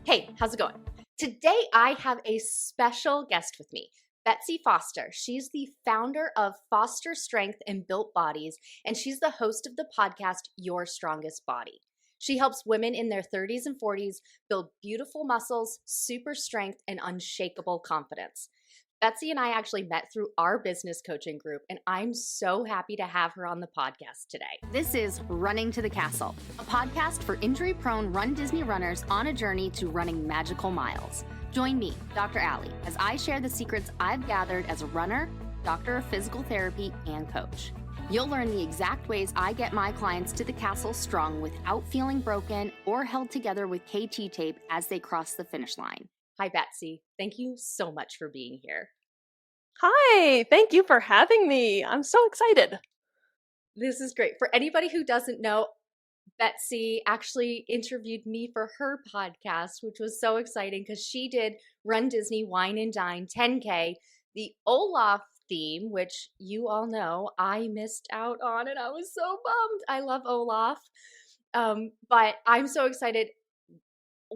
Hey, how's it going? Today I have a special guest with me, Betsy Foster. She's the founder of Foster Strength and Built Bodies, and she's the host of the podcast Your Strongest Body. She helps women in their 30s and 40s build beautiful muscles, super strength, and unshakable confidence. Betsy and I actually met through our business coaching group, and I'm so happy to have her on the podcast today. This is Running to the Castle, a podcast for injury-prone RunDisney runners on a journey to running magical miles. Join me, Dr. Allie, as I share the secrets I've gathered as a runner, doctor of physical therapy, and coach. You'll learn the exact ways I get my clients to the castle strong without feeling broken or held together with KT tape as they cross the finish line. Hi, Betsy. Thank you so much for being here. Hi, thank you for having me. I'm so excited. This is great. For anybody who doesn't know, Betsy actually interviewed me for her podcast, which was so exciting because she did RunDisney Wine and Dine 10K, the Olaf theme, which you all know I missed out on, and I was so bummed. I love Olaf. But I'm so excited.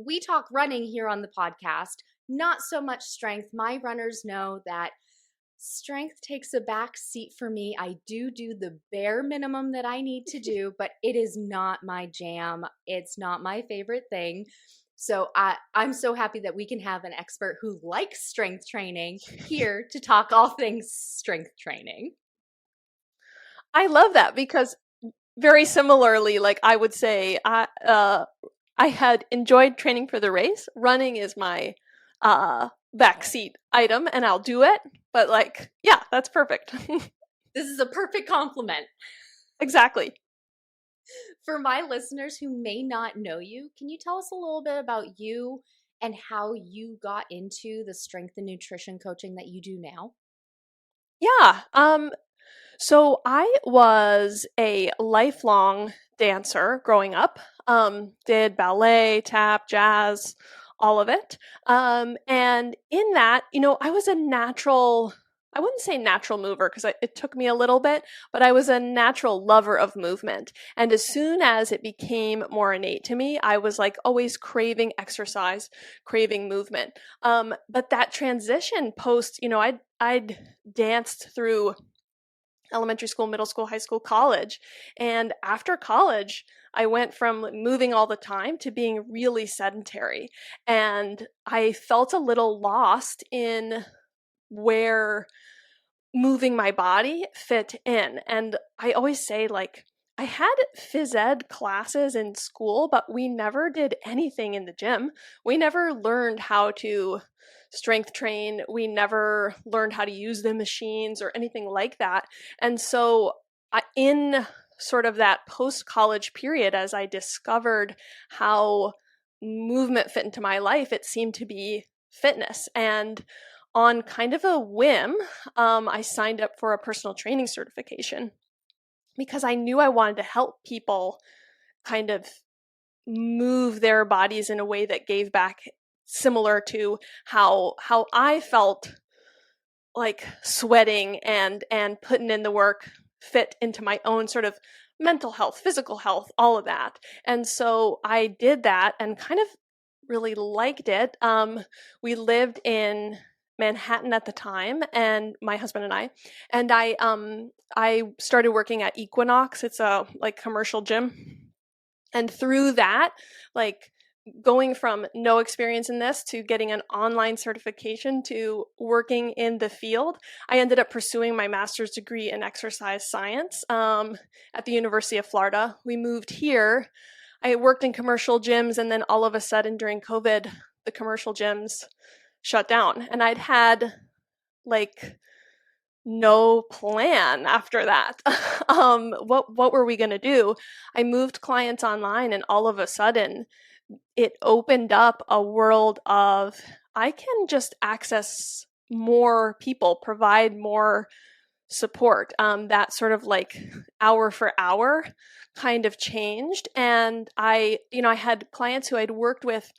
We talk running here on the podcast, not so much strength. My runners know that strength takes a back seat for me. I do the bare minimum that I need to do, but it is not my jam. It's not my favorite thing. So I'm so happy that we can have an expert who likes strength training here to talk all things strength training. I love that because very similarly, like I would say, I had enjoyed training for the race. Running is my backseat item, and I'll do it. But like, yeah, that's perfect. This is a perfect compliment. Exactly. For my listeners who may not know you, can you tell us a little bit about you and how you got into the strength and nutrition coaching that you do now? Yeah. So I was a lifelong dancer growing up. Did ballet, tap, jazz, all of it. And in that, I was a natural, I wouldn't say natural mover because it took me a little bit, but I was a natural lover of movement. And as soon as it became more innate to me, I was like always craving exercise, craving movement. But that transition post, I'd danced through elementary school, middle school, high school, college. And after college, I went from moving all the time to being really sedentary. And I felt a little lost in where moving my body fit in. And I always say, like, I had phys ed classes in school, but we never did anything in the gym. We never learned how to strength train. We never learned how to use the machines or anything like that. And so in sort of that post-college period, as I discovered how movement fit into my life, it seemed to be fitness. And on kind of a whim, I signed up for a personal training certification because I knew I wanted to help people kind of move their bodies in a way that gave back, similar to how I felt like sweating and putting in the work fit into my own sort of mental health, physical health, all of that. And so I did that and kind of really liked it. We lived in Manhattan at the time, and my husband and I started working at Equinox. It's a like commercial gym. And through that, like going from no experience in this to getting an online certification to working in the field, I ended up pursuing my master's degree in exercise science at the University of Florida. We moved here. I worked in commercial gyms, and then all of a sudden during COVID, the commercial gyms shut down. And I'd had like no plan after that. What were we going to do? I moved clients online, and all of a sudden it opened up a world of, I can just access more people, provide more support. That sort of like hour for hour kind of changed. And I had clients who I'd worked with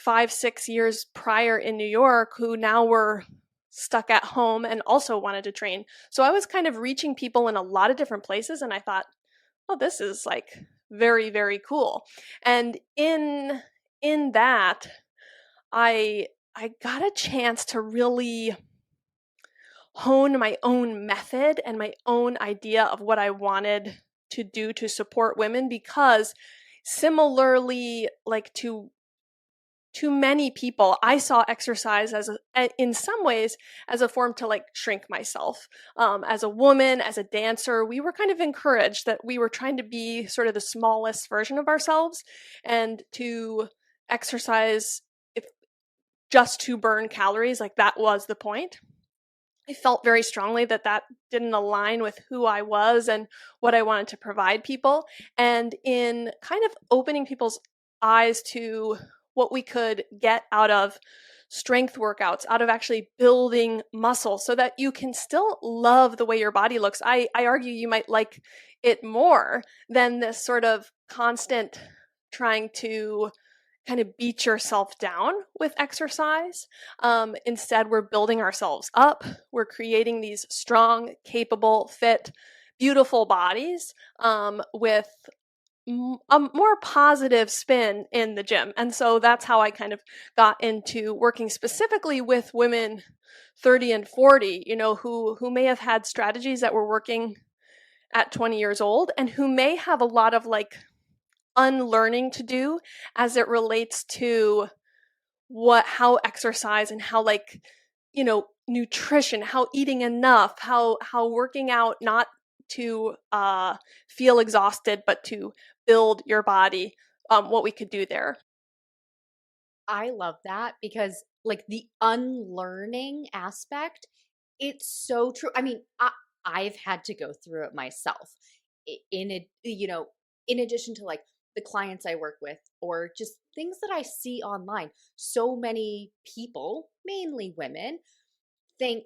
5-6 years prior in New York who now were stuck at home and also wanted to train. So I was kind of reaching people in a lot of different places, and I thought, oh, this is like very, very cool. And in that, I got a chance to really hone my own method and my own idea of what I wanted to do to support women, because similarly, like to many people, I saw exercise as in some ways as a form to like shrink myself. As a woman, as a dancer, we were kind of encouraged that we were trying to be sort of the smallest version of ourselves, and to exercise if just to burn calories, like that was the point. I felt very strongly that that didn't align with who I was and what I wanted to provide people. And in kind of opening people's eyes to what we could get out of strength workouts, out of actually building muscle so that you can still love the way your body looks. I argue you might like it more than this sort of constant trying to kind of beat yourself down with exercise. Instead, we're building ourselves up. We're creating these strong, capable, fit, beautiful bodies with a more positive spin in the gym. And so that's how I kind of got into working specifically with women 30 and 40, who may have had strategies that were working at 20 years old, and who may have a lot of like unlearning to do as it relates to how exercise and how like nutrition, how eating enough, how working out not to feel exhausted but to build your body, what we could do there. I love that because like the unlearning aspect, it's so true. I mean, I've had to go through it myself. In it, in addition to like the clients I work with or just things that I see online, so many people, mainly women, think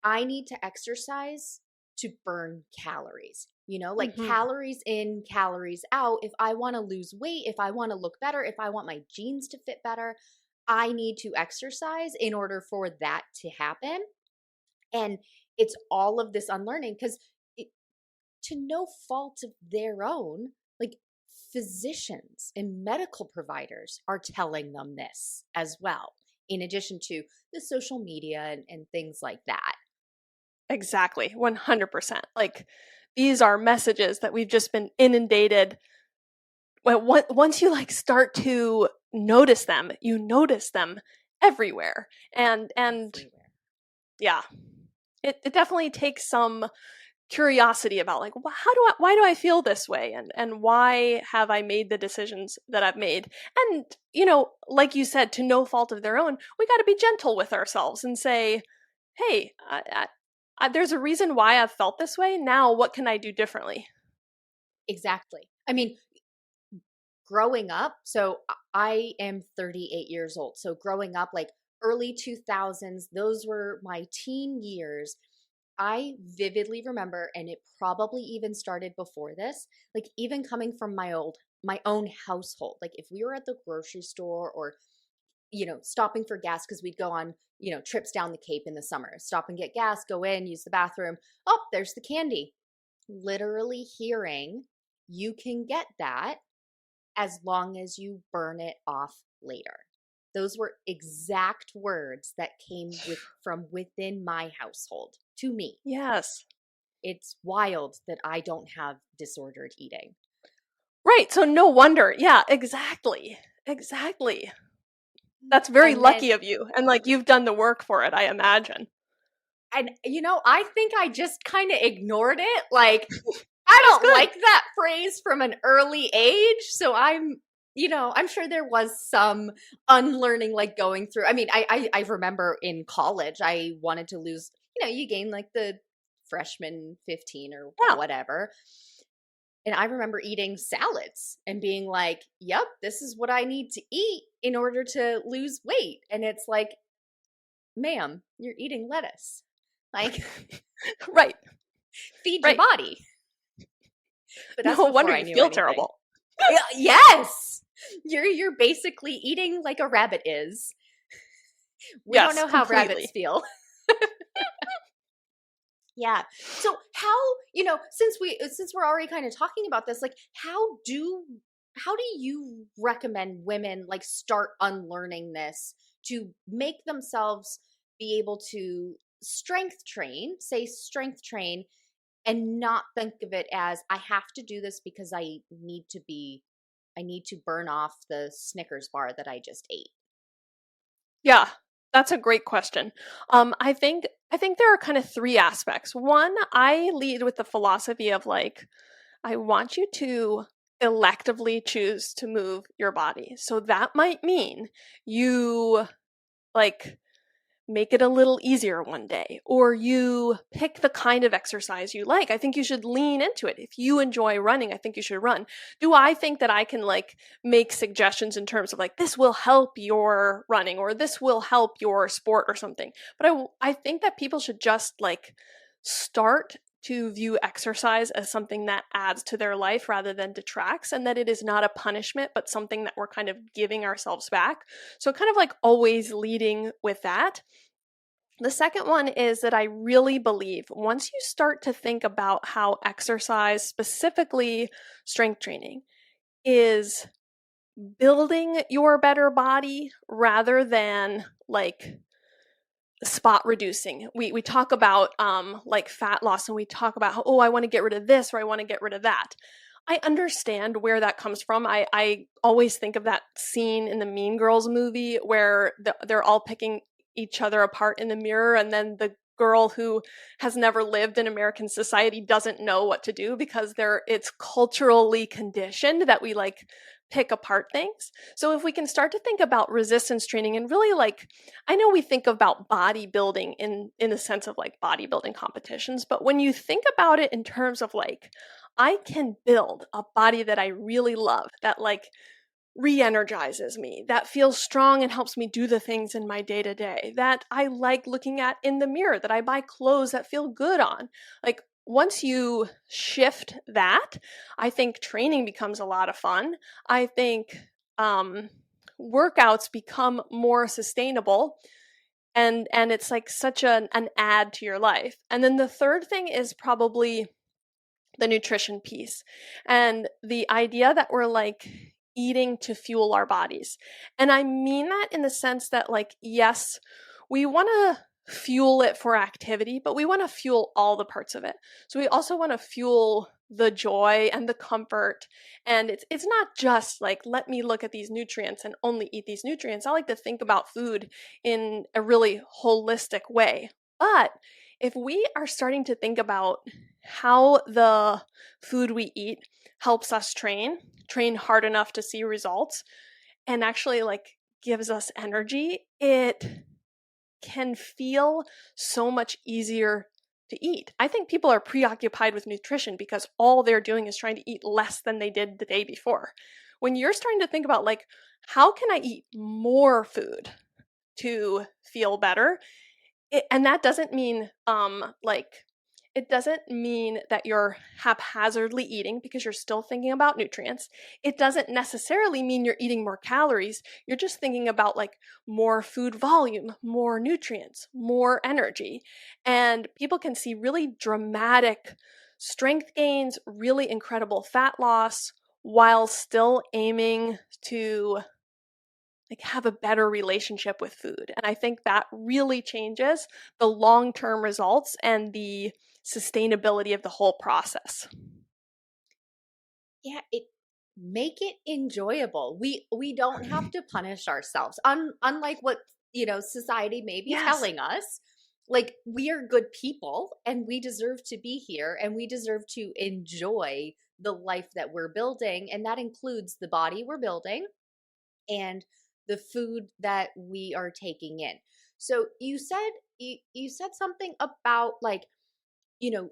I need to exercise to burn calories. Like Mm-hmm. calories in, calories out. If I want to lose weight, if I want to look better, if I want my jeans to fit better, I need to exercise in order for that to happen. And it's all of this unlearning because to no fault of their own, like physicians and medical providers are telling them this as well, in addition to the social media and things like that. Exactly, 100%. Like, these are messages that we've just been inundated. Once you like start to notice them, you notice them everywhere. And Everywhere. yeah, it definitely takes some curiosity about like, why do I feel this way, and why have I made the decisions that I've made. And like you said, to no fault of their own, we got to be gentle with ourselves and say, hey, there's a reason why I've felt this way. Now what can I do differently? Exactly. I mean, growing up, so I am 38 years old. So growing up, like early 2000s, those were my teen years. I vividly remember, and it probably even started before this, like even coming from my own household. Like if we were at the grocery store or stopping for gas because we'd go on, trips down the Cape in the summer, stop and get gas, go in, use the bathroom. Oh, there's the candy. Literally hearing, you can get that as long as you burn it off later. Those were exact words that came from within my household to me. Yes. It's wild that I don't have disordered eating. Right. So no wonder. Yeah, exactly. That's very And then, lucky of you. And like, you've done the work for it, I imagine. and I think I just kind of ignored it. Like, I That's don't good. like that phrase from an early age. So I'm sure there was some unlearning, like going through. I mean, I remember in college, I wanted to lose, you gain like the freshman 15 or Yeah. whatever. And I remember eating salads and being like, yep, this is what I need to eat in order to lose weight. And it's like, ma'am, you're eating lettuce. Like, Right. feed your Right. body. But that's No wonder before I you knew feel anything. terrible. Yes. You're basically eating like a rabbit is. We don't Yes, know how completely. rabbits feel. Yeah. So how, since we're already kind of talking about this, like how do how do you recommend women like start unlearning this to make themselves be able to strength train, and not think of it as I have to do this because I need to burn off the Snickers bar that I just ate? Yeah, that's a great question. I think there are kind of three aspects. One, I lead with the philosophy of like, I want you to electively choose to move your body. So that might mean you like make it a little easier one day, or you pick the kind of exercise you like. I think you should lean into it. If you enjoy running, I think you should run. Do I think that I can like make suggestions in terms of like this will help your running or this will help your sport or something? But I think that people should just like start to view exercise as something that adds to their life rather than detracts, and that it is not a punishment but something that we're kind of giving ourselves back. So kind of like always leading with that. The second one is that I really believe once you start to think about how exercise, specifically strength training, is building your better body rather than like spot reducing. We talk about like fat loss, and we talk about how, oh, I want to get rid of this or I want to get rid of that. I understand where that comes from. I always think of that scene in the Mean Girls movie where they're all picking each other apart in the mirror, and then the girl who has never lived in American society doesn't know what to do because it's culturally conditioned that we like pick apart things. So if we can start to think about resistance training and really like, I know we think about bodybuilding in the sense of like bodybuilding competitions, but when you think about it in terms of like, I can build a body that I really love, that like re-energizes me, that feels strong and helps me do the things in my day-to-day, that I like looking at in the mirror, that I buy clothes that feel good on. Like once you shift that, I think training becomes a lot of fun. I think workouts become more sustainable, and it's like such an add to your life. And then the third thing is probably the nutrition piece and the idea that we're like eating to fuel our bodies. And I mean that in the sense that like, yes, we want to fuel it for activity, but we want to fuel all the parts of it. So we also want to fuel the joy and the comfort. And it's not just like, let me look at these nutrients and only eat these nutrients. I like to think about food in a really holistic way. But if we are starting to think about how the food we eat helps us train hard enough to see results, and actually like gives us energy, it can feel so much easier to eat. I think people are preoccupied with nutrition because all they're doing is trying to eat less than they did the day before. When you're starting to think about like, how can I eat more food to feel better? And that doesn't mean like it doesn't mean that you're haphazardly eating because you're still thinking about nutrients. It doesn't necessarily mean you're eating more calories. You're just thinking about like more food volume, more nutrients, more energy. And people can see really dramatic strength gains, really incredible fat loss while still aiming to like have a better relationship with food. And I think that really changes the long-term results and the sustainability of the whole process. Yeah, it make it enjoyable. We don't have to punish ourselves. Unlike what, society may be Yes. telling us. Like we are good people and we deserve to be here and we deserve to enjoy the life that we're building, and that includes the body we're building and the food that we are taking in. So you said something about like, you know,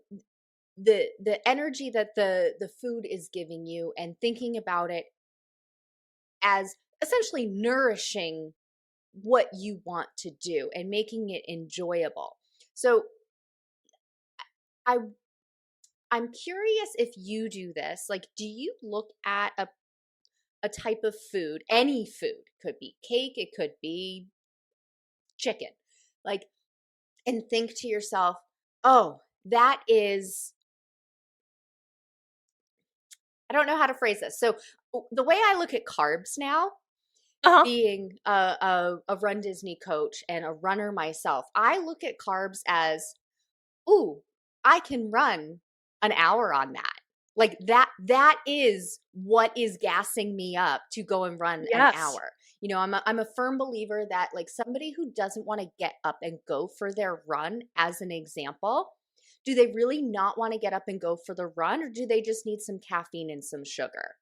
the energy that the food is giving you, and thinking about it as essentially nourishing what you want to do and making it enjoyable. So I I'm curious if you do this. Like, do you look at a type of food, any food, could be cake, it could be chicken, like, and think to yourself, oh, that is, I don't know how to phrase this. So the way I look at carbs now, Uh-huh. being a RunDisney coach and a runner myself, I look at carbs as, ooh, I can run an hour on that. Like that is what is gassing me up to go and run an Yes. hour. I'm a firm believer that, like, somebody who doesn't want to get up and go for their run, as an example, do they really not want to get up and go for the run, or do they just need some caffeine and some sugar?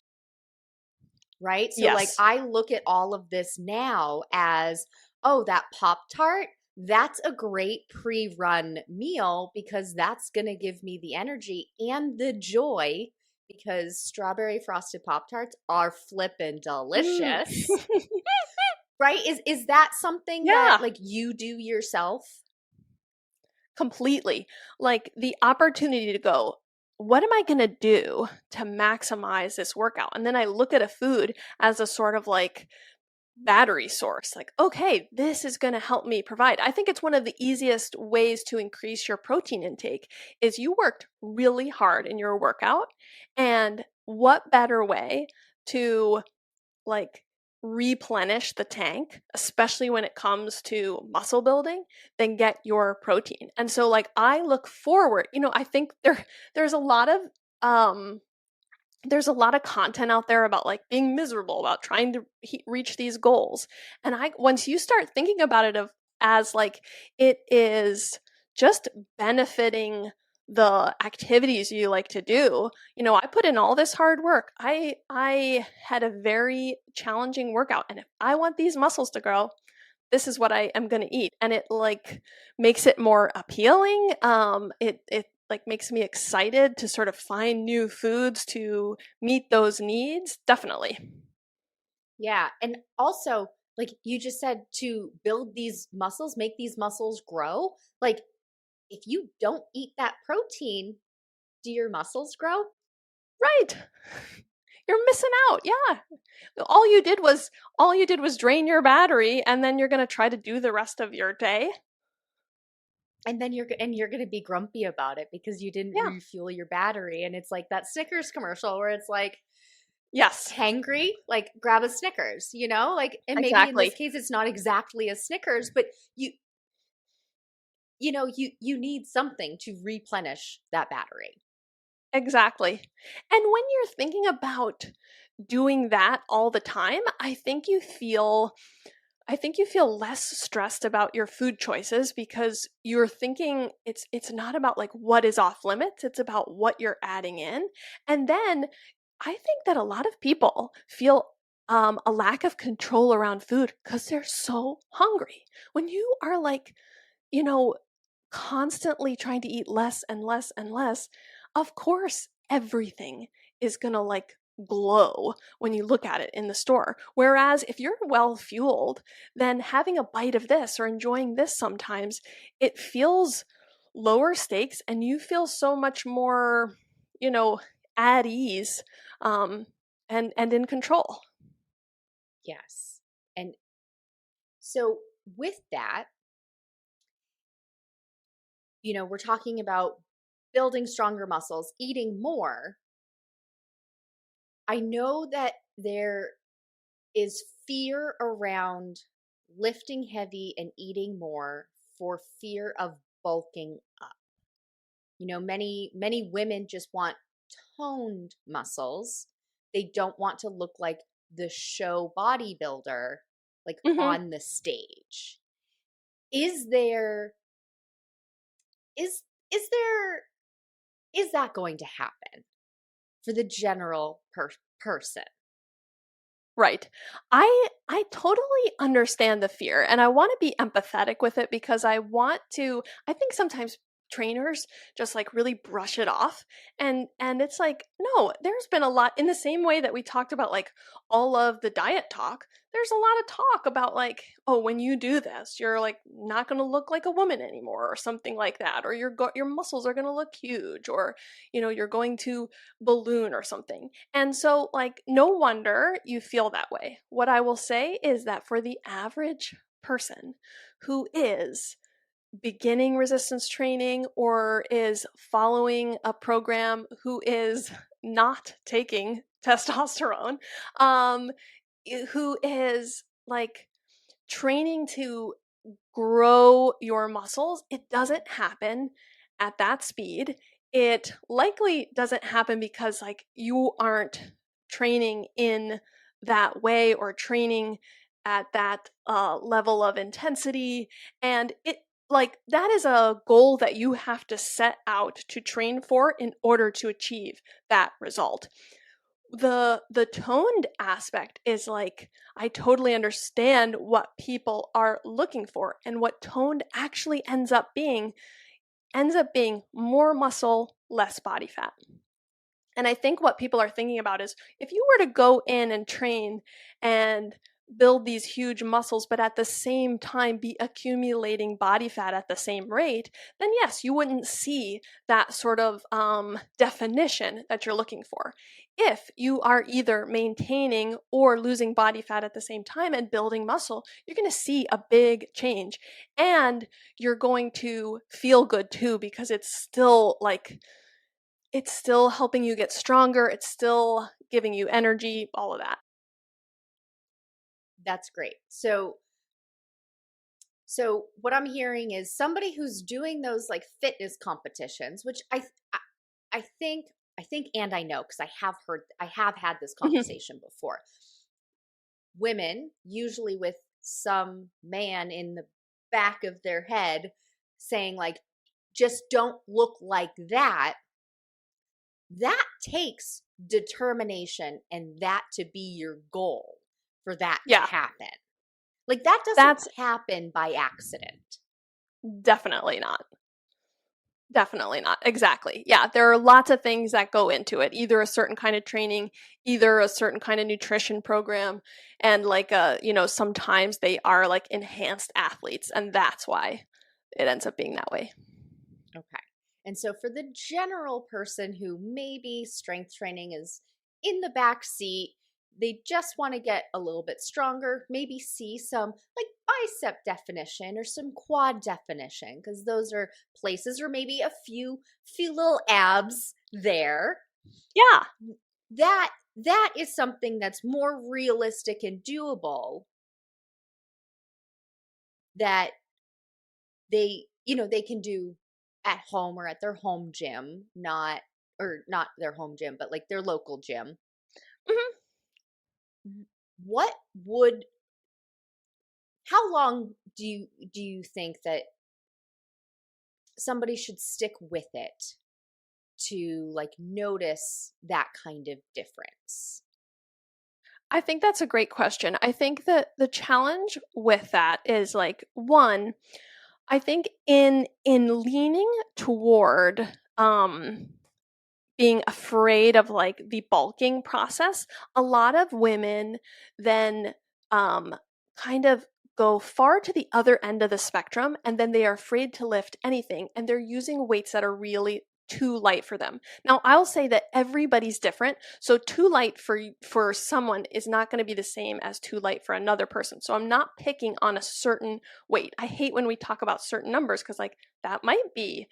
Right? So, like, Yes. I look at all of this now as, oh, that Pop Tart, that's a great pre run meal because that's going to give me the energy and the joy, because strawberry frosted Pop Tarts are flippin' Mm. delicious. Right? Is that something that, Yeah, like, you do yourself? completely. Like the opportunity to go, what am I going to do to maximize this workout? And then I look at a food as a sort of like battery source. Like, okay, this is going to help me provide. I think it's one of the easiest ways to increase your protein intake is you worked really hard in your workout, and what better way to like replenish the tank, especially when it comes to muscle building, than get your protein. And so like I look forward, I think there's a lot of um there's a lot of content out there about like being miserable about trying to reach these goals. And I once you start thinking about it as like it is just benefiting the activities you like to do. I put in all this hard work. I had a very challenging workout, and if I want these muscles to grow, this is what I am going to eat. And it like makes it more appealing. It like makes me excited to sort of find new foods to meet those needs. Definitely. Yeah. And also, like you just said, to build these muscles, make these muscles grow. Like, if you don't eat that protein, do your muscles grow? Right. You're missing out. Yeah. All you did was drain your battery, and then you're going to try to do the rest of your day. And then you're going to be grumpy about it because you didn't Yeah. refuel your battery. And it's like that Snickers commercial where it's like, Yes. hangry, like, grab a Snickers, like, and maybe in this Exactly. case it's not exactly a Snickers, but you need something to replenish that battery. Exactly. And when you're thinking about doing that all the time, I think you feel less stressed about your food choices because you're thinking it's not about like what is off limits, it's about what you're adding in. And then I think that a lot of people feel a lack of control around food because they're so hungry. When you are like, you know, constantly trying to eat less and less and less, of course, everything is going to like glow when you look at it in the store. Whereas if you're well fueled, then having a bite of this or enjoying this sometimes, it feels lower stakes and you feel so much more, you know, at ease um, and in control. Yes. And so, with that, we're talking about building stronger muscles, eating more. I know that there is fear around lifting heavy and eating more for fear of bulking up. Many women just want toned muscles. They don't want to look like the show bodybuilder, like, Hmm. on the stage. Is there is is there is that going to happen for the general person? Right. I totally understand the fear, and I want to be empathetic with it because I think sometimes trainers just like really brush it off, and it's like no, there's been a lot in the same way that we talked about like all of the diet talk. There's a lot of talk about like, oh, when you do this, you're like not going to look like a woman anymore or something like that, or your muscles are going to look huge, or you're going to balloon or something. And so, like, no wonder you feel that way. What I will say is that for the average person who is beginning resistance training or is following a program, who is not taking testosterone, um, who is like training to grow your muscles. It doesn't happen at that speed. It likely doesn't happen because like you aren't training in that way or training at that level of intensity. And it like that is a goal that you have to set out to train for in order to achieve that result. The toned aspect is like I totally understand what people are looking for, and what toned actually ends up being more muscle, less body fat. And I think what people are thinking about is if you were to go in and train and build these huge muscles, but at the same time be accumulating body fat at the same rate, then yes, you wouldn't see that sort of definition that you're looking for. If you are either maintaining or losing body fat at the same time and building muscle, you're going to see a big change. And you're going to feel good too, because it's still helping you get stronger. It's still giving you energy, all of that. That's great. So what I'm hearing is somebody who's doing those like fitness competitions, which I think and I know because I have had this conversation before. Women, usually with some man in the back of their head saying like, just don't look like that. That takes determination and that to be your goal for that to Yeah, happen. Like that that's doesn't happen by accident. definitely not. Definitely not. Exactly. Yeah, there are lots of things that go into it. Either a certain kind of training, either a certain kind of nutrition program, and like sometimes they are like enhanced athletes, and that's why it ends up being that way. Okay. And so for the general person who maybe strength training is in the back seat, they just want to get a little bit stronger, maybe see some like bicep definition or some quad definition, because those are places, or maybe a few little abs there. Yeah. That is something that's more realistic and doable, that they can do at home or at their home gym, not their home gym, but like their local gym. Hmm. What would How long do you think that somebody should stick with it to like notice that kind of difference? I think that's a great question. I think that the challenge with that is like one, I think in leaning toward being afraid of like the bulking process, a lot of women then kind of go far to the other end of the spectrum, and then they are afraid to lift anything, and they're using weights that are really too light for them. Now, I'll say that everybody's different. So too light for someone is not going to be the same as too light for another person. So I'm not picking on a certain weight. I hate when we talk about certain numbers because like that might be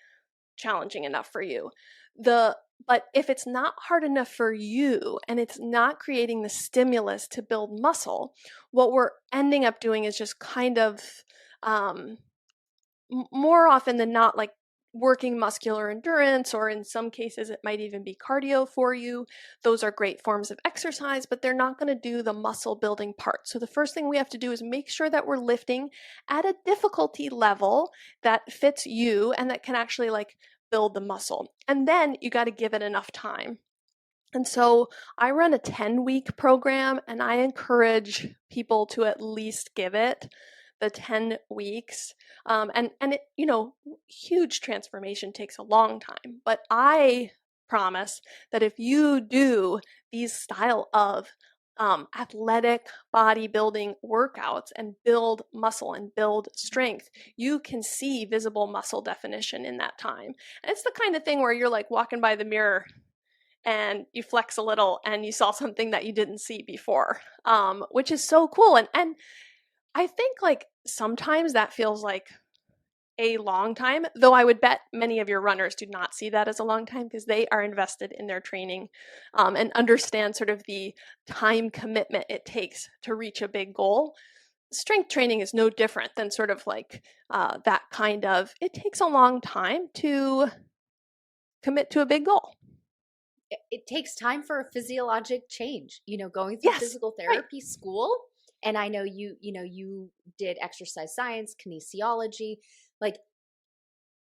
challenging enough for you. But if it's not hard enough for you and it's not creating the stimulus to build muscle, what we're ending up doing is just kind of more often than not like working muscular endurance, or in some cases it might even be cardio for you. Those are great forms of exercise, but they're not going to do the muscle building part. So the first thing we have to do is make sure that we're lifting at a difficulty level that fits you and that can actually like build the muscle. And then you got to give it enough time. And so I run a 10-week program, and I encourage people to at least give it the 10 weeks. And it, huge transformation takes a long time. But I promise that if you do these style of athletic bodybuilding workouts and build muscle and build strength, you can see visible muscle definition in that time. And it's the kind of thing where you're like walking by the mirror and you flex a little and you saw something that you didn't see before, which is so cool. And I think like sometimes that feels like a long time, though I would bet many of your runners do not see that as a long time because they are invested in their training, and understand sort of the time commitment it takes to reach a big goal. Strength training is no different than sort of like that kind of, it takes a long time to commit to a big goal. It takes time for a physiologic change, going through Yes, physical right. therapy school. And I know you did exercise science, kinesiology. Like,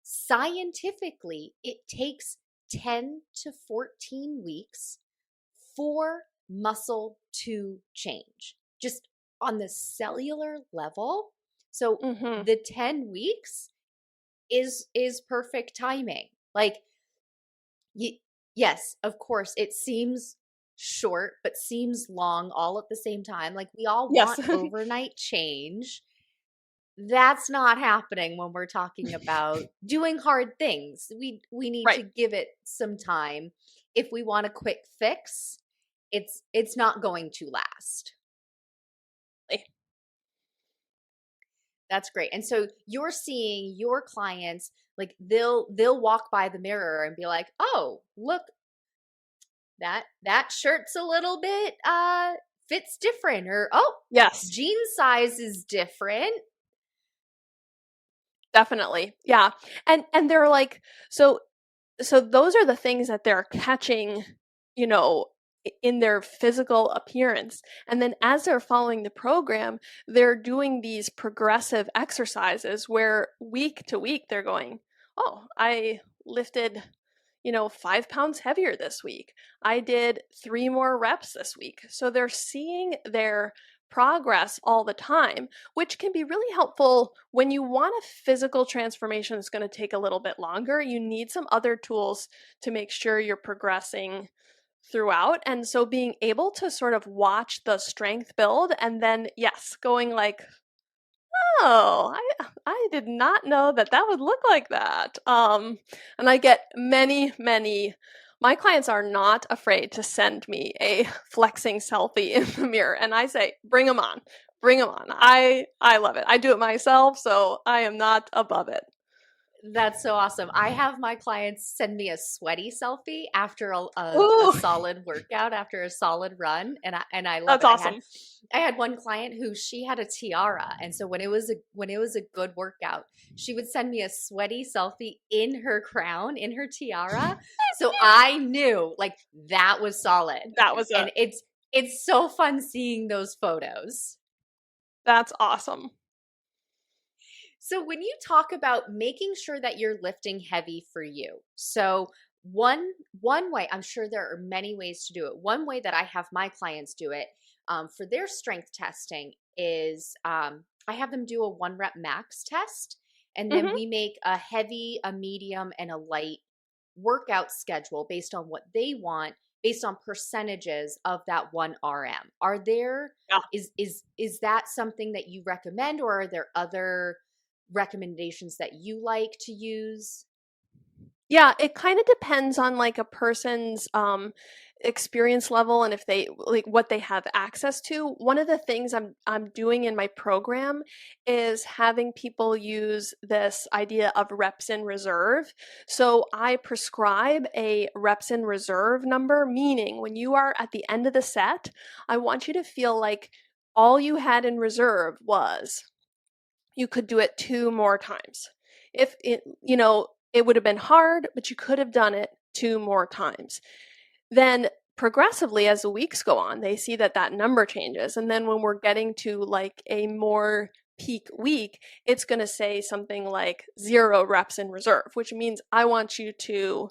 scientifically, it takes 10 to 14 weeks for muscle to change, just on the cellular level. So Mm-hmm. the 10 weeks is perfect timing. Like, yes, of course, it seems short, but seems long all at the same time. Like, we all Yes. want overnight change. That's not happening when we're talking about doing hard things. We need Right. to give it some time. If we want a quick fix, it's not going to last. That's great. And so you're seeing your clients, like, they'll walk by the mirror and be like, "Oh, look, that shirt's a little bit fits different," or, "Oh, Yes, jean size is different." definitely. Yeah. And they're like, so those are the things that they're catching, you know, in their physical appearance. And then as they're following the program, they're doing these progressive exercises where week to week they're going, "Oh, I lifted, 5 pounds heavier this week. I did 3 more reps this week." So they're seeing their progress all the time, which can be really helpful when you want a physical transformation that's going to take a little bit longer. You need some other tools to make sure you're progressing throughout. And so being able to sort of watch the strength build and then, yes, going like, "Oh, I did not know that that would look like that." And I get many. My clients are not afraid to send me a flexing selfie in the mirror, and I say, "Bring them on, bring them on." I love it. I do it myself, so I am not above it. That's so awesome. I have my clients send me a sweaty selfie after a Ooh, solid workout, after a solid run, and I love that's it. awesome. I had one client who she had a tiara, and so when it was a good workout, she would send me a sweaty selfie in her crown, in her tiara, so I knew, like, that was solid. That was And it's so fun seeing those photos. that's awesome. So when you talk about making sure that you're lifting heavy for you, so one way, I'm sure there are many ways to do it. One way that I have my clients do it, for their strength testing is, I have them do a 1 rep max test, and then Hmm. we make a heavy, a medium, and a light workout schedule based on what they want, based on percentages of that 1 RM. Are there Yeah. is that something that you recommend, or are there other recommendations that you like to use? Yeah, it kind of depends on like a person's experience level and if they like what they have access to. One of the things I'm doing in my program is having people use this idea of reps in reserve. So I prescribe a reps in reserve number, meaning when you are at the end of the set, I want you to feel like all you had in reserve was you could do it 2 more times. If it, it would have been hard, but you could have done it 2 more times. Then progressively, as the weeks go on, they see that that number changes. And then when we're getting to like a more peak week, it's going to say something like 0 reps in reserve, which means I want you to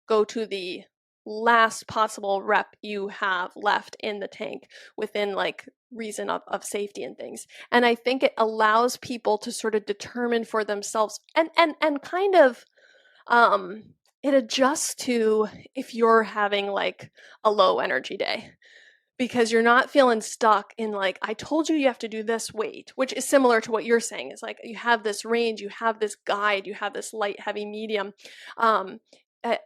go to the last possible rep you have left in the tank within like reason of safety and things. And I think it allows people to sort of determine for themselves and kind of um it adjusts to if you're having like a low energy day because you're not feeling stuck in like I told you you have to do this weight, which is similar to what you're saying. Is like you have this range, you have this guide, you have this light, heavy, medium. um uh,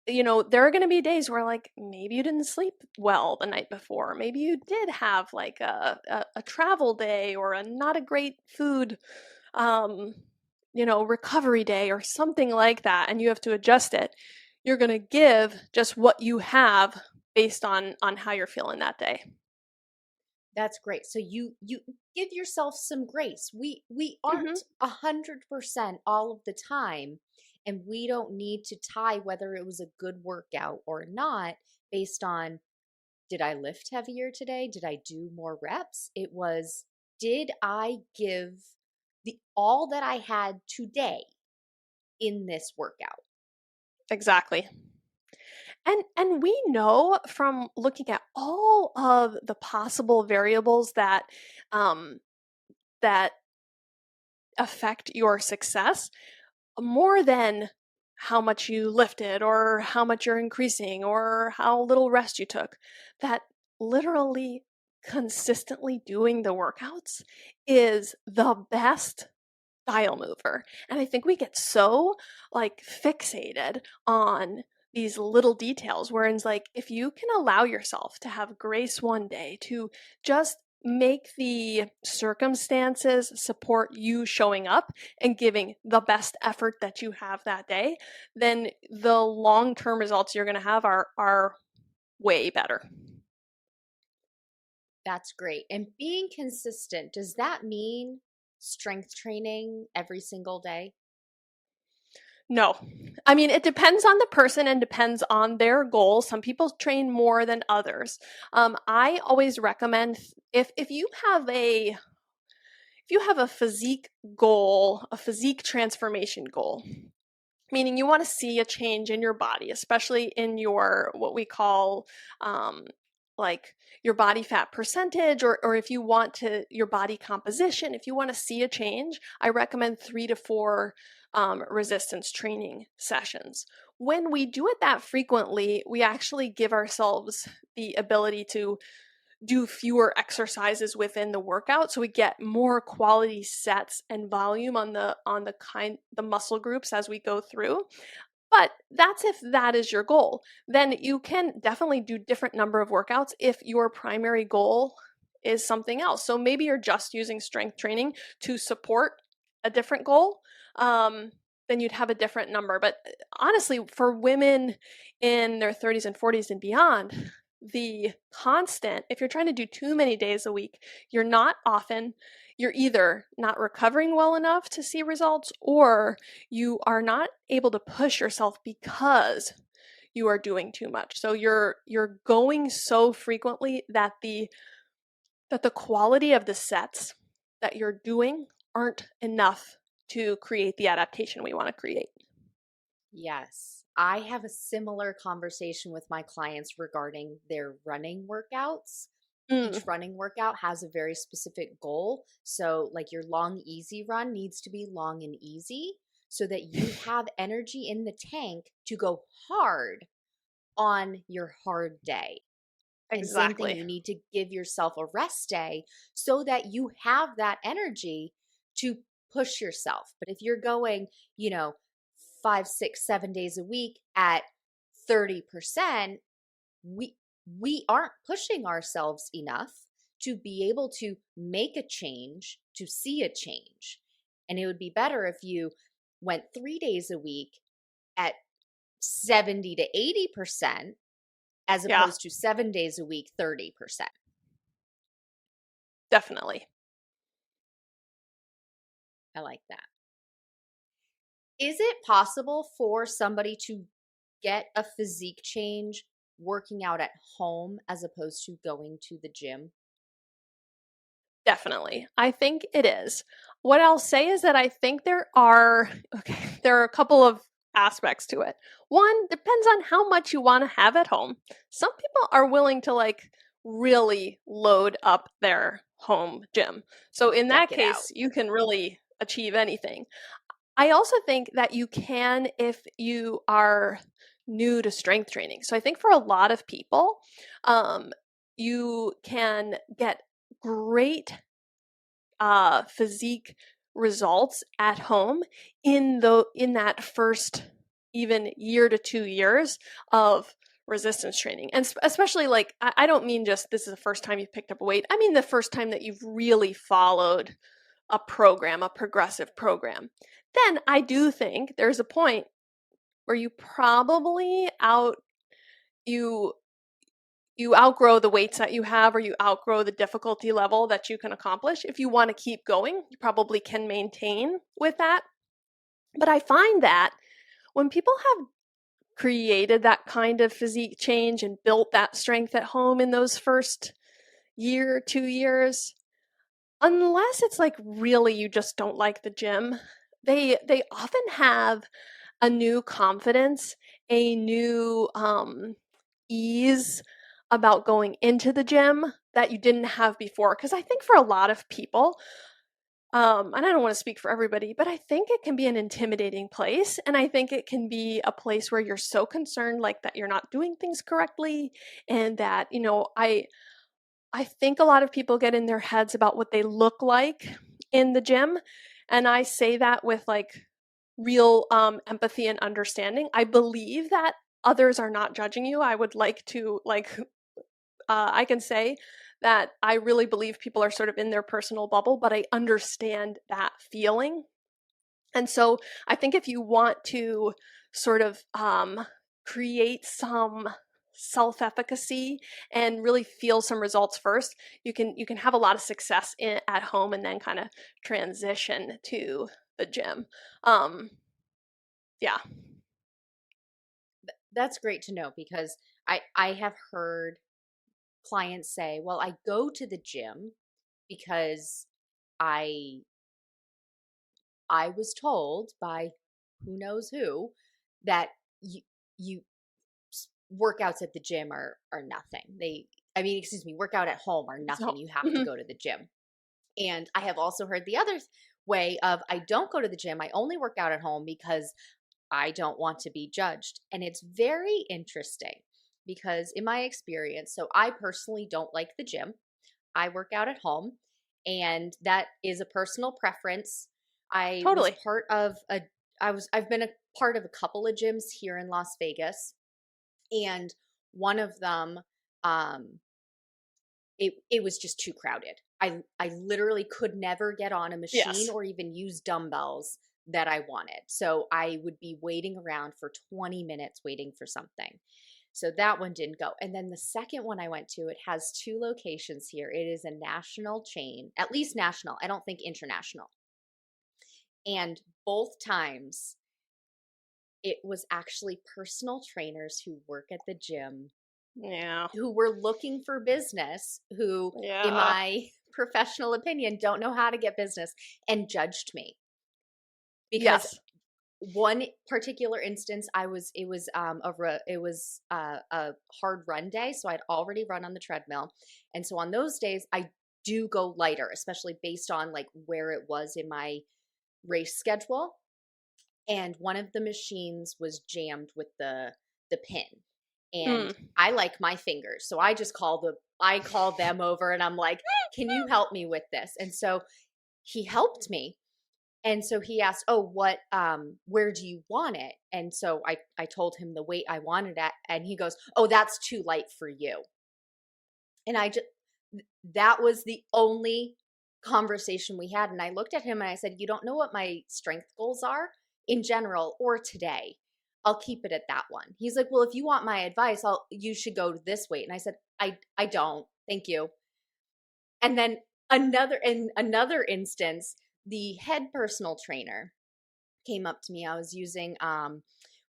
there are going to be days where like maybe you didn't sleep well the night before, maybe you did have like a travel day or a not a great food um recovery day or something like that, and you have to adjust it, you're going to give just what you have based on how you're feeling that day. That's great. So you give yourself some grace. We Hmm. aren't 100% all of the time, and we don't need to tie whether it was a good workout or not based on, did I lift heavier today? Did I do more reps? It was, did I give the all that I had today in this workout? Exactly. And we know from looking at all of the possible variables um, that affect your success, more than how much you lifted or how much you're increasing or how little rest you took, that literally consistently doing the workouts is the best dial mover. And I think we get so like fixated on these little details, whereas like if you can allow yourself to have grace one day, to just make the circumstances support you showing up and giving the best effort that you have that day, then the long-term results you're going to have are way better. That's great. And being consistent, does that mean strength training every single day? No. I mean, it depends on the person and depends on their goal. Some people train more than others. I always recommend, if you have a physique goal, a physique transformation goal, meaning you want to see a change in your body, especially in your what we call like your body fat percentage, or if you want to your body composition, if you want to see a change, I recommend 3 to 4 resistance training sessions. When we do it that frequently, we actually give ourselves the ability to do fewer exercises within the workout, so we get more quality sets and volume on the muscle groups as we go through. But that's if that is your goal. Then you can definitely do different number of workouts if your primary goal is something else. So maybe you're just using strength training to support a different goal. Then you'd have a different number. But honestly, for women in their 30s and 40s and beyond, the constant, if you're trying to do too many days a week, you're either not recovering well enough to see results, or you are not able to push yourself because you are doing too much. So you're going so frequently that the quality of the sets that you're doing aren't enough to create the adaptation we want to create. Yes. I have a similar conversation with my clients regarding their running workouts. Mm, Each running workout has a very specific goal. So, like your long, easy run needs to be long and easy so that you have energy in the tank to go hard on your hard day. And same thing, exactly. you need to give yourself a rest day so that you have that energy to push yourself. But if you're going, 5, 6, 7 days a week at 30%, we aren't pushing ourselves enough to be able to make a change, to see a change. And it would be better if you went 3 days a week at 70 to 80% as Yeah, opposed to 7 days a week, 30%. definitely. I like that. Is it possible for somebody to get a physique change working out at home as opposed to going to the gym? Definitely. I think it is. What I'll say is that I think there are a couple of aspects to it. One, depends on how much you want to have at home. Some people are willing to like really load up their home gym. So in Deck that it out. case, you can really achieve anything. I also think that you can if you are new to strength training. So I think for a lot of people, um, you can get great physique results at home in that first even year to 2 years of resistance training. And especially like I don't mean just this is the first time you've picked up a weight. I mean the first time that you've really followed a program, a progressive program, then I do think there's a point where you probably you outgrow the weights that you have, or you outgrow the difficulty level that you can accomplish. If you want to keep going, you probably can maintain with that. But I find that when people have created that kind of physique change and built that strength at home in those first year, 2 years, unless it's like really you just don't like the gym, they often have a new confidence, a new ease about going into the gym that you didn't have before. Because I think for a lot of people, and I don't want to speak for everybody, but I think it can be an intimidating place. And I think it can be a place where you're so concerned, like that you're not doing things correctly. And that, I think a lot of people get in their heads about what they look like in the gym. And I say that with like real empathy and understanding. I believe that others are not judging you. I would like to I can say that I really believe people are sort of in their personal bubble, but I understand that feeling. And so I think if you want to sort of create some self-efficacy and really feel some results first, you can have a lot of success at home and then kind of transition to the gym. Yeah. That's great to know, because I have heard clients say, well, I go to the gym because I I was told by who knows who that you workouts at the gym are nothing. Excuse me, workout at home are nothing. So, You have to go to the gym. And I have also heard the other way of, I don't go to the gym. I only work out at home because I don't want to be judged. And it's very interesting because in my experience, so I personally don't like the gym. I work out at home, and that is a personal preference. I was totally. part of a I've been a part of a couple of gyms here in Las Vegas, and one of them it was just too crowded. I literally could never get on a machine Yes. or even use dumbbells that I wanted. So I would be waiting around for 20 minutes waiting for something. So that one didn't go. And then the second one I went to, it has two locations here. It is a national chain, at least national. I don't think international. And both times it was actually personal trainers who work at the gym Yeah. who were looking for business, who, in Yeah. my professional opinion, don't know how to get business, and judged me. Because Yes. one particular instance, it was a hard run day, so I'd already run on the treadmill, and so on those days I do go lighter, especially based on like where it was in my race schedule. And one of the machines was jammed with the pin, and Mm. I like my fingers, so I called them over, and I'm like, can you help me with this? And so he helped me. And so he asked, oh, where do you want it? And so I told him the weight I wanted at, and he goes, oh, that's too light for you. And that was the only conversation we had. And I looked at him and I said, you don't know what my strength goals are in general or today. I'll keep it at that one. He's like, well, if you want my advice, you should go to this weight. And I said, I don't, thank you. And then in another instance, the head personal trainer came up to me. I was using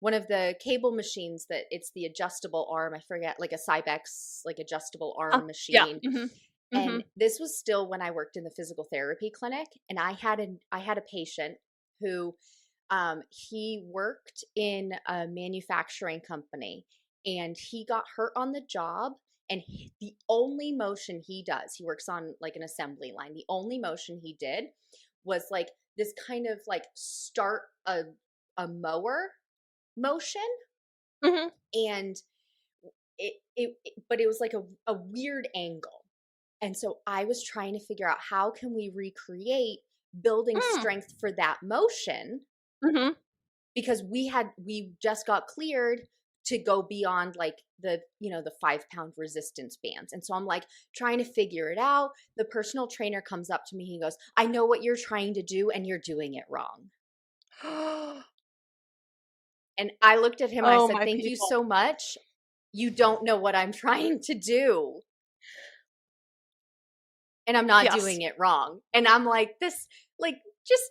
one of the cable machines that it's the adjustable arm. I forget, like a Cybex, like adjustable arm Yeah. machine. Mm-hmm. Mm-hmm. And this was still when I worked in the physical therapy clinic, and I had a patient who he worked in a manufacturing company, and he got hurt on the job. And the only motion he does, he works on like an assembly line. The only motion he did was like this kind of like start a mower motion. Mm-hmm. And but it was like a weird angle. And so I was trying to figure out, how can we recreate building strength for that motion? Mm-hmm. Because we just got cleared to go beyond like the 5-pound resistance bands. And so I'm like trying to figure it out. The personal trainer comes up to me. He goes, I know what you're trying to do and you're doing it wrong. And I looked at him and I Oh, said, my thank you people. so much. You don't know what I'm trying to do. And I'm not Yes. doing it wrong. And I'm like, this, like, just,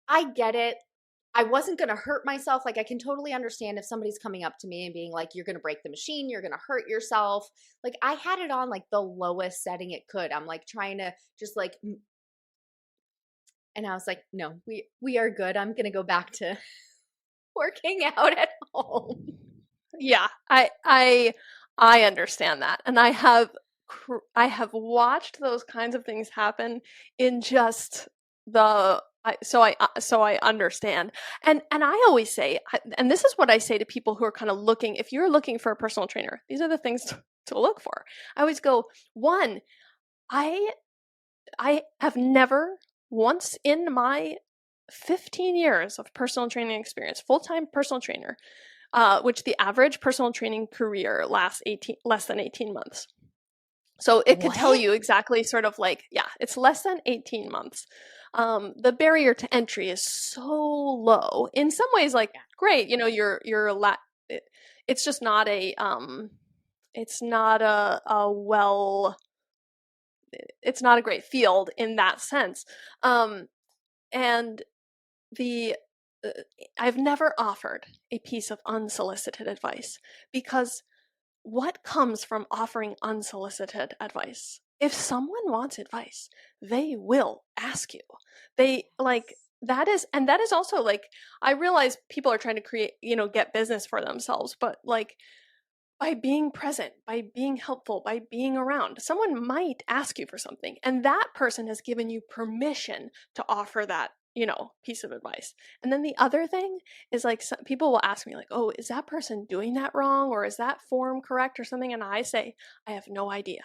I get it. I wasn't going to hurt myself. Like, I can totally understand if somebody's coming up to me and being like, you're going to break the machine, you're going to hurt yourself. Like, I had it on like the lowest setting it could. I'm like trying to just like, and I was like, no, we are good. I'm going to go back to working out at home. Yeah, I understand that, and I have watched those kinds of things happen in just so I understand, and I always say, and this is what I say to people who are kind of looking. If you're looking for a personal trainer, these are the things to look for. I always go, one, I have never once in my 15 years of personal training experience, full-time personal trainer, which the average personal training career lasts less than 18 months. So it could tell What? you exactly sort of like, yeah, it's less than 18 months. The barrier to entry is so low. In some ways, like, great, it's just not it's not it's not a great field in that sense. And the I've never offered a piece of unsolicited advice, because what comes from offering unsolicited advice? If someone wants advice, they will ask you. They like that is, and that is also like, I realize people are trying to create, get business for themselves, but like, by being present, by being helpful, by being around, someone might ask you for something, and that person has given you permission to offer that, piece of advice. And then the other thing is, like, some people will ask me like, oh, is that person doing that wrong, or is that form correct or something? And I say, I have no idea,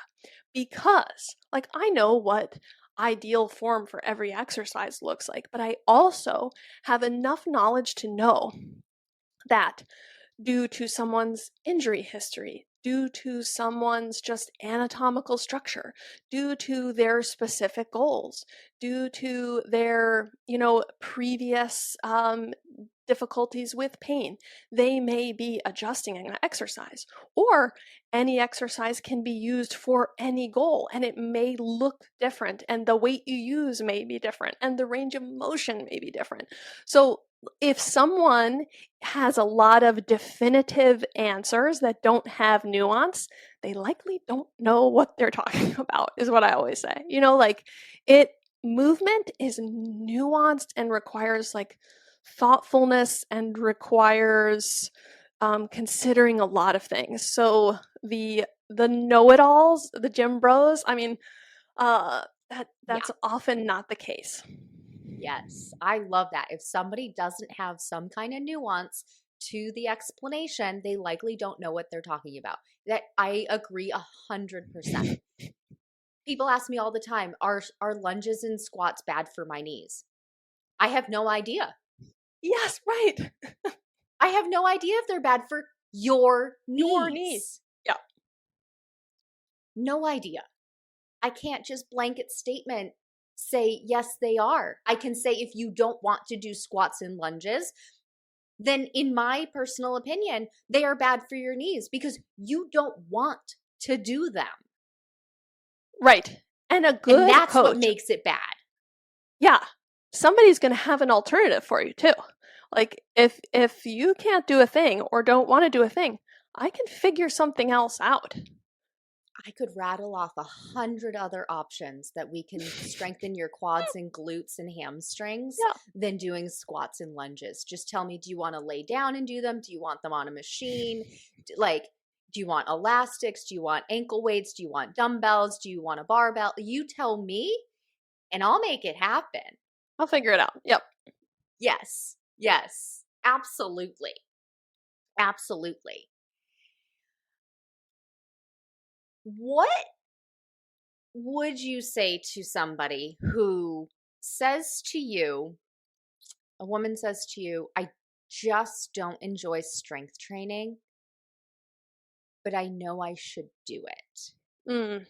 because like, I know what ideal form for every exercise looks like, but I also have enough knowledge to know that due to someone's injury history, due to someone's just anatomical structure, due to their specific goals, due to their, previous difficulties with pain, they may be adjusting an exercise, or any exercise can be used for any goal, and it may look different, and the weight you use may be different, and the range of motion may be different. So if someone has a lot of definitive answers that don't have nuance, they likely don't know what they're talking about, is what I always say. Like, movement is nuanced and requires like thoughtfulness, and requires considering a lot of things. So the know-it-alls, the gym bros, I mean, that's often not the case. Yes, I love that. If somebody doesn't have some kind of nuance to the explanation, they likely don't know what they're talking about. That I agree 100%. People ask me all the time, are lunges and squats bad for my knees? I have no idea. Yes, right. I have no idea if they're bad for your Your knees. Yeah. No idea. I can't just blanket statement say, yes, they are. I can say, if you don't want to do squats and lunges, then in my personal opinion, they are bad for your knees because you don't want to do them. Right. And a good And that's coach, what makes it bad. yeah, somebody's going to have an alternative for you too. Like, if you can't do a thing or don't want to do a thing, I can figure something else out. I could rattle off 100 other options that we can strengthen your quads and glutes and hamstrings Yeah. than doing squats and lunges. Just tell me, do you want to lay down and do them? Do you want them on a machine? Like, do you want elastics? Do you want ankle weights? Do you want dumbbells? Do you want a barbell? You tell me and I'll make it happen. I'll figure it out. Yep. Yes. Yes. Absolutely. Absolutely. What would you say to somebody who says to you, a woman says to you, I just don't enjoy strength training, but I know I should do it? Mm,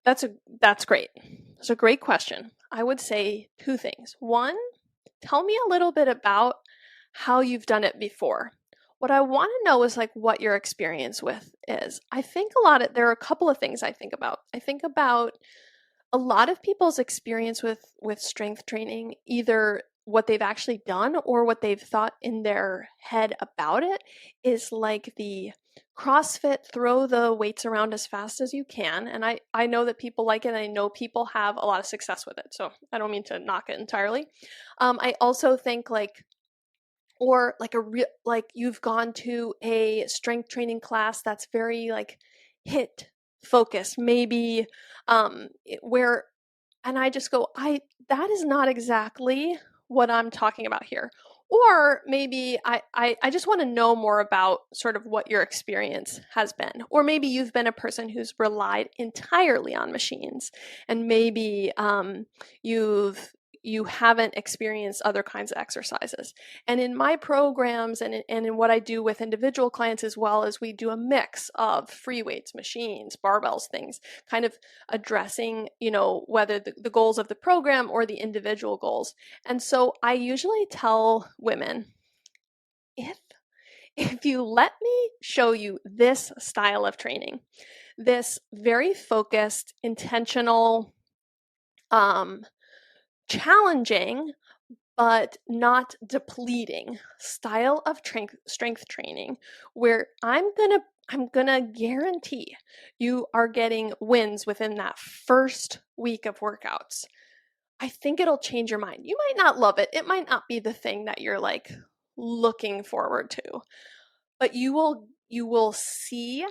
that's great. That's a great question. I would say two things. One, tell me a little bit about how you've done it before. What I want to know is like what your experience with is. I think there are a couple of things I think about. I think about a lot of people's experience with strength training, either what they've actually done or what they've thought in their head about it, is like the CrossFit, throw the weights around as fast as you can. And I know that people like it, and I know people have a lot of success with it. So I don't mean to knock it entirely. I also think like, or like like you've gone to a strength training class that's very like hit focused, maybe where, and I just go, that is not exactly what I'm talking about here. Or maybe I just want to know more about sort of what your experience has been. Or maybe you've been a person who's relied entirely on machines, and maybe you haven't experienced other kinds of exercises. And in my programs and in what I do with individual clients as well, as we do a mix of free weights, machines, barbells, things, kind of addressing, whether the goals of the program or the individual goals. And so I usually tell women, if you let me show you this style of training, this very focused, intentional, challenging, but not depleting style of strength training, where I'm gonna guarantee you are getting wins within that first week of workouts, I think it'll change your mind. You might not love it. It might not be the thing that you're like looking forward to, but you will see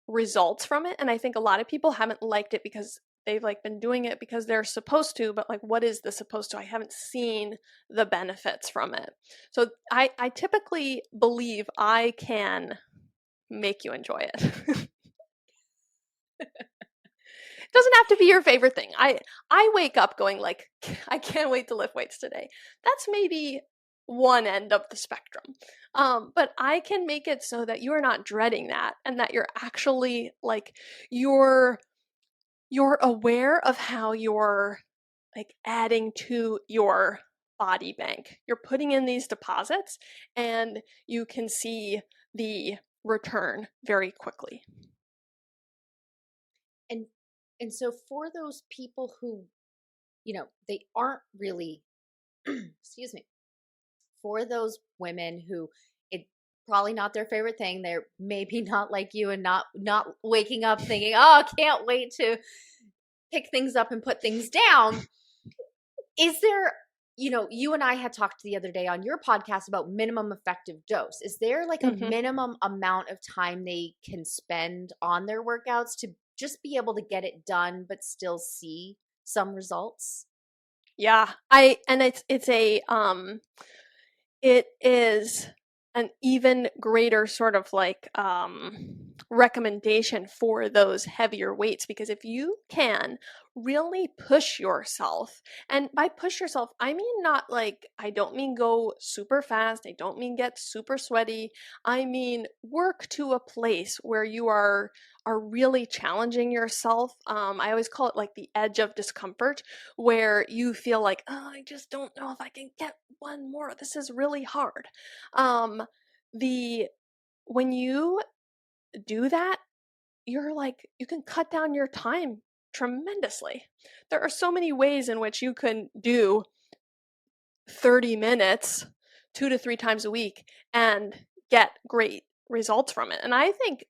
results from it. And I think a lot of people haven't liked it because they've like been doing it because they're supposed to, but like, what is the supposed to? I haven't seen the benefits from it. So I typically believe I can make you enjoy it. It doesn't have to be your favorite thing. I wake up going like, I can't wait to lift weights today. That's maybe one end of the spectrum. But I can make it so that you're not dreading that, and that you're actually like, you're aware of how you're like adding to your body bank. You're putting in these deposits, and you can see the return very quickly. And so for those people who, they aren't really, excuse me, for those women who it probably not their favorite thing, they're maybe not like you and not waking up thinking, oh, I can't wait to pick things up and put things down. Is there, you and I had talked the other day on your podcast about minimum effective dose. Is there like a minimum amount of time they can spend on their workouts to just be able to get it done but still see some results? Yeah, it is an even greater sort of like recommendation for those heavier weights, because if you can really push yourself, and by push yourself I mean, not like, I don't mean go super fast, I don't mean get super sweaty, I mean work to a place where you are really challenging yourself. I always call it like the edge of discomfort, where you feel like, oh, I just don't know if I can get one more, this is really hard. The When you do that, you're like, you can cut down your time tremendously. There are so many ways in which you can do 30 minutes 2 to 3 times a week and get great results from it. And I think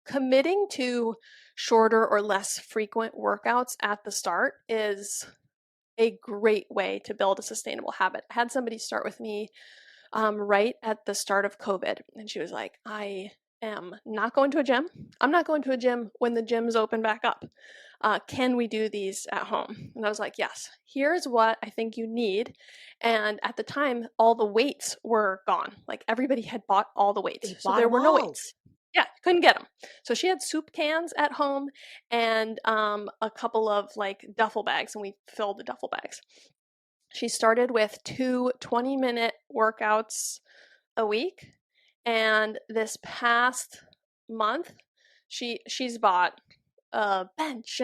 committing to shorter or less frequent workouts at the start is a great way to build a sustainable habit. I had somebody start with me right at the start of COVID, and she was like, I am not going to a gym. I'm not going to a gym when the gyms open back up. Can we do these at home? And I was like, yes, here's what I think you need. And at the time, all the weights were gone. Like, everybody had bought all the weights. So there were no weights. Yeah, couldn't get them. So she had soup cans at home and a couple of like duffel bags, and we filled the duffel bags. She started with 2 20-minute workouts a week, and this past month she's bought a bench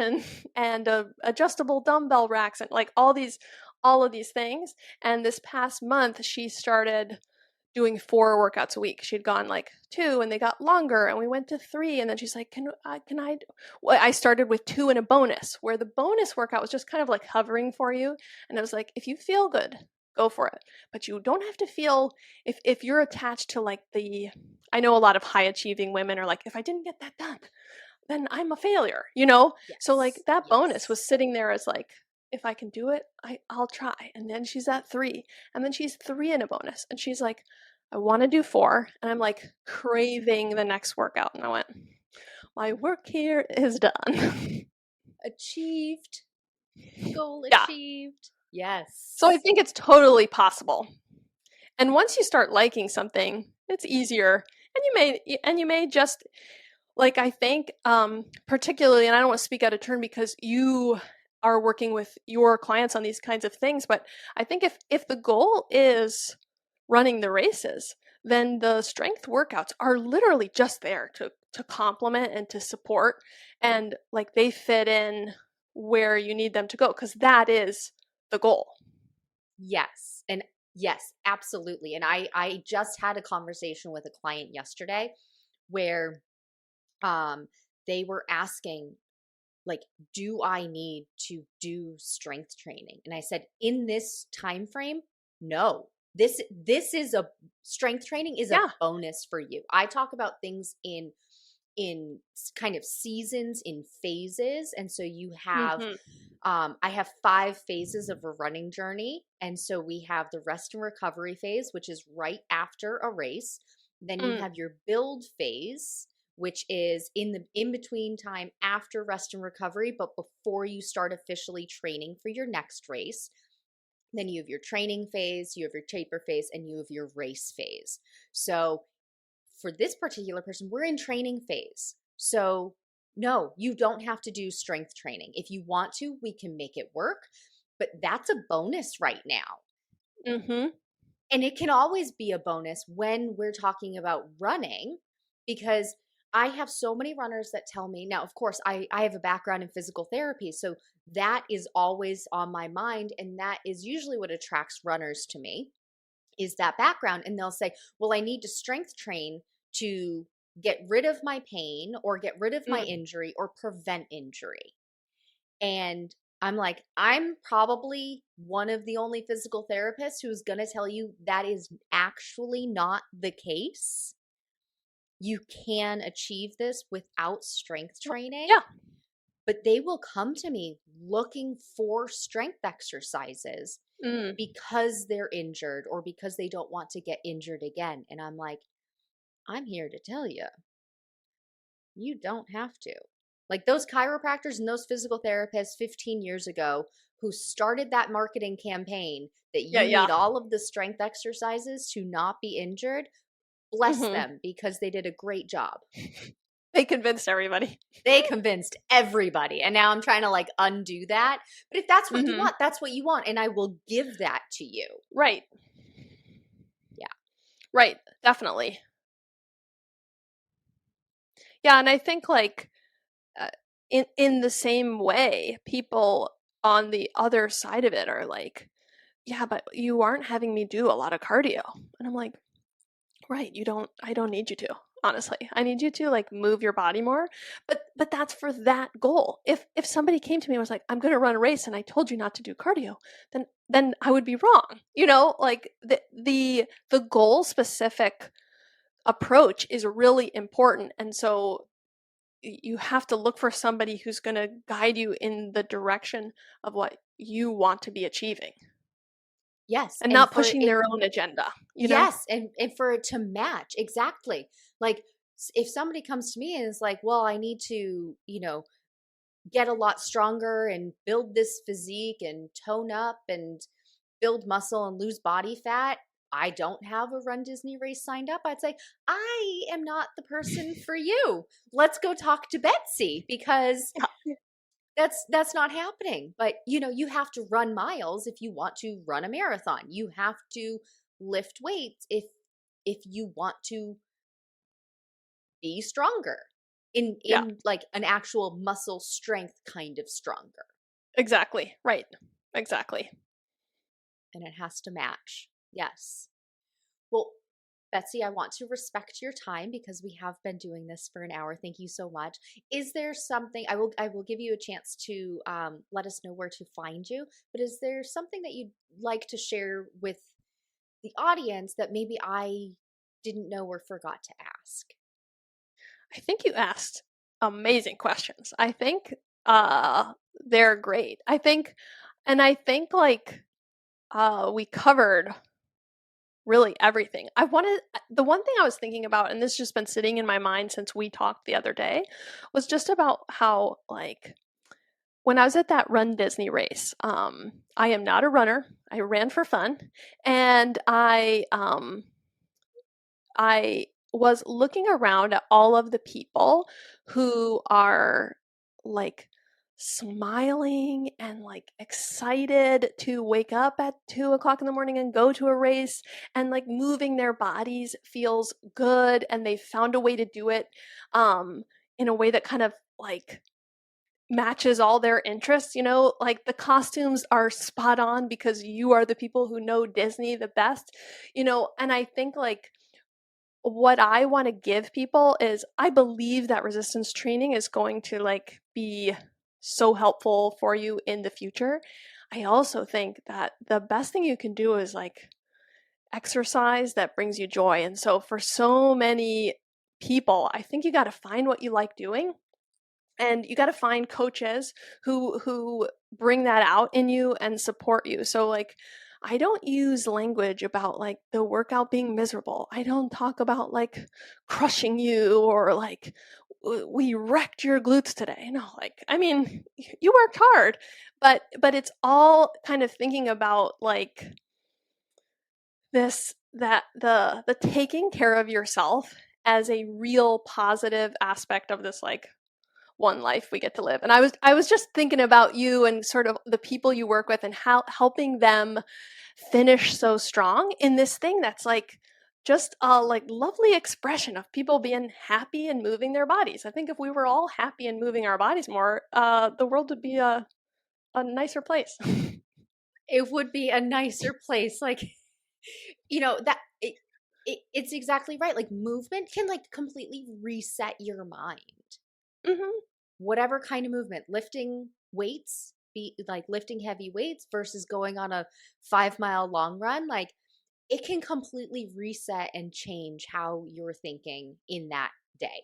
and adjustable dumbbell racks and like all of these things. And this past month she started doing 4 workouts a week. She'd gone like 2 and they got longer, and we went to 3, and then she's like, well, I started with 2 and a bonus, where the bonus workout was just kind of like hovering for you. And I was like, if you feel good, go for it. But you don't have to feel, if you're attached to like I know a lot of high achieving women are like, if I didn't get that done, then I'm a failure, you know? Yes. So like that Yes. bonus was sitting there as like, if I can do it, I'll try. And then she's at 3, and then she's 3 in a bonus, and she's like, I want to do 4. And I'm like craving the next workout. And I went, my work here is done. Achieved. Goal Yeah. achieved. Yes. So I think it's totally possible. And once you start liking something, it's easier. And you may just, like, I think, particularly, and I don't want to speak out of turn because you are working with your clients on these kinds of things, but I think if the goal is running the races, then the strength workouts are literally just there to complement and to support, and like they fit in where you need them to go, because that is the goal. Yes. And yes, absolutely. And I just had a conversation with a client yesterday where they were asking, like, do I need to do strength training? And I said, in this time frame, no. This is a strength training is a bonus for you. I talk about things in kind of seasons, in phases. And so you have I have 5 phases of a running journey. And so we have the rest and recovery phase, which is right after a race. Then you have your build phase, which is in between time after rest and recovery, but before you start officially training for your next race. Then you have your training phase, you have your taper phase, and you have your race phase. So for this particular person, we're in training phase. So no, you don't have to do strength training. If you want to, we can make it work, but that's a bonus right now. Mm-hmm. And it can always be a bonus when we're talking about running, because I have so many runners that tell me, now, of course, I have a background in physical therapy, so that is always on my mind. And that is usually what attracts runners to me, is that background. And they'll say, well, I need to strength train to get rid of my pain or get rid of my injury or prevent injury. And I'm like, I'm probably one of the only physical therapists who's going to tell you that is actually not the case. You can achieve this without strength training. Yeah. But they will come to me looking for strength exercises because they're injured or because they don't want to get injured again. And I'm like, I'm here to tell you, you don't have to. Like those chiropractors and those physical therapists 15 years ago who started that marketing campaign that you need all of the strength exercises to not be injured, bless them, because they did a great job. They convinced everybody. They convinced everybody. And now I'm trying to like undo that. But if that's what you want, that's what you want. And I will give that to you. Right. Yeah. Right. Definitely. Yeah. And I think like in the same way, people on the other side of it are like, yeah, but you aren't having me do a lot of cardio. And I'm like, right, I don't need you to, honestly. I need you to like move your body more. But that's for that goal. If somebody came to me and was like, I'm going to run a race and I told you not to do cardio, then I would be wrong. You know, like the goal specific approach is really important. And so you have to look for somebody who's going to guide you in the direction of what you want to be achieving. Yes. And not pushing their own agenda. You know? Yes. And for it to match. Exactly. Like if somebody comes to me and is like, well, I need to, get a lot stronger and build this physique and tone up and build muscle and lose body fat. I don't have a runDisney race signed up. I'd say, I am not the person for you. Let's go talk to Betsy, because That's not happening. But you have to run miles if you want to run a marathon. You have to lift weights if you want to be stronger Yeah, in like an actual muscle strength kind of stronger. exactly. Right. Exactly. And it has to match. Yes. Well, Betsy, I want to respect your time because we have been doing this for an hour. Thank you so much. Is there something I will give you a chance to let us know where to find you, but is there something that you'd like to share with the audience that maybe I didn't know or forgot to ask? I think you asked amazing questions. I think they're great. I think like we covered really everything. The one thing I was thinking about, and this has just been sitting in my mind since we talked the other day, was just about how, like, when I was at that Run Disney race, I am not a runner. I ran for fun, and I was looking around at all of the people who are like smiling and like excited to wake up at 2 o'clock in the morning and go to a race, and like moving their bodies feels good, and they found a way to do it in a way that kind of like matches all their interests. Like the costumes are spot on because you are the people who know Disney the best. And I think like what I want to give people is I believe that resistance training is going to like be so helpful for you in the future. I also think that the best thing you can do is like exercise that brings you joy. And so for so many people, I think you got to find what you like doing, and you got to find coaches who bring that out in you and support you. So like I don't use language about like the workout being miserable. I don't talk about like crushing you or like we wrecked your glutes today. No, like I mean, you worked hard, but it's all kind of thinking about like this that the taking care of yourself as a real positive aspect of this like one life we get to live. And I was just thinking about you and sort of the people you work with and how helping them finish so strong in this thing that's like just a like lovely expression of people being happy and moving their bodies. I think if we were all happy and moving our bodies more, the world would be a nicer place. It would be a nicer place. Like, that it's exactly right. Like movement can like completely reset your mind. Hmm. Whatever kind of movement, lifting weights, be like lifting heavy weights versus going on a 5 mile long run, like it can completely reset and change how you're thinking in that day.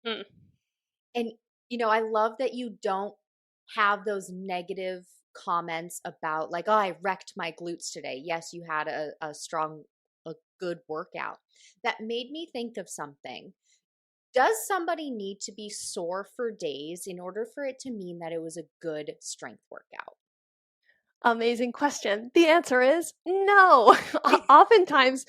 Mm. And, I love that you don't have those negative comments about, like, oh, I wrecked my glutes today. Yes, you had a good workout. That made me think of something. Does somebody need to be sore for days in order for it to mean that it was a good strength workout? Amazing question. The answer is no. Oftentimes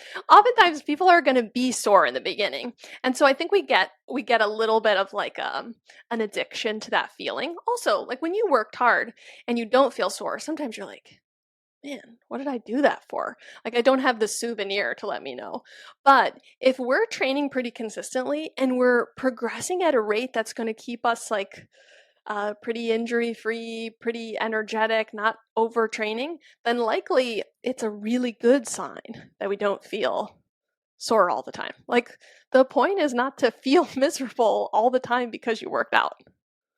people are going to be sore in the beginning. And so I think we get a little bit of like an addiction to that feeling. Also, like when you worked hard and you don't feel sore, sometimes you're like, man, what did I do that for? Like I don't have the souvenir to let me know. But if we're training pretty consistently and we're progressing at a rate that's going to keep us like pretty injury free, pretty energetic, not overtraining, then likely it's a really good sign that we don't feel sore all the time. Like the point is not to feel miserable all the time because you worked out.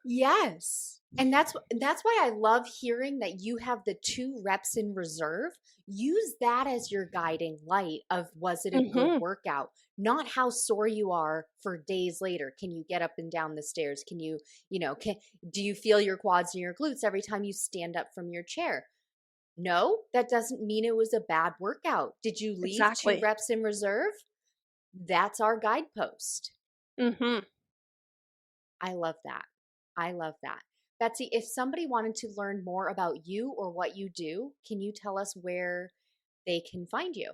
Yes. And that's why I love hearing that you have the 2 reps in reserve. Use that as your guiding light of, was it a good Hmm. workout? Not how sore you are for days later. Can you get up and down the stairs? Can you, do you feel your quads and your glutes every time you stand up from your chair? No, that doesn't mean it was a bad workout. Did you leave two Exactly. reps in reserve? That's our guidepost. Hmm. I love that. I love that. Betsy, if somebody wanted to learn more about you or what you do, can you tell us where they can find you?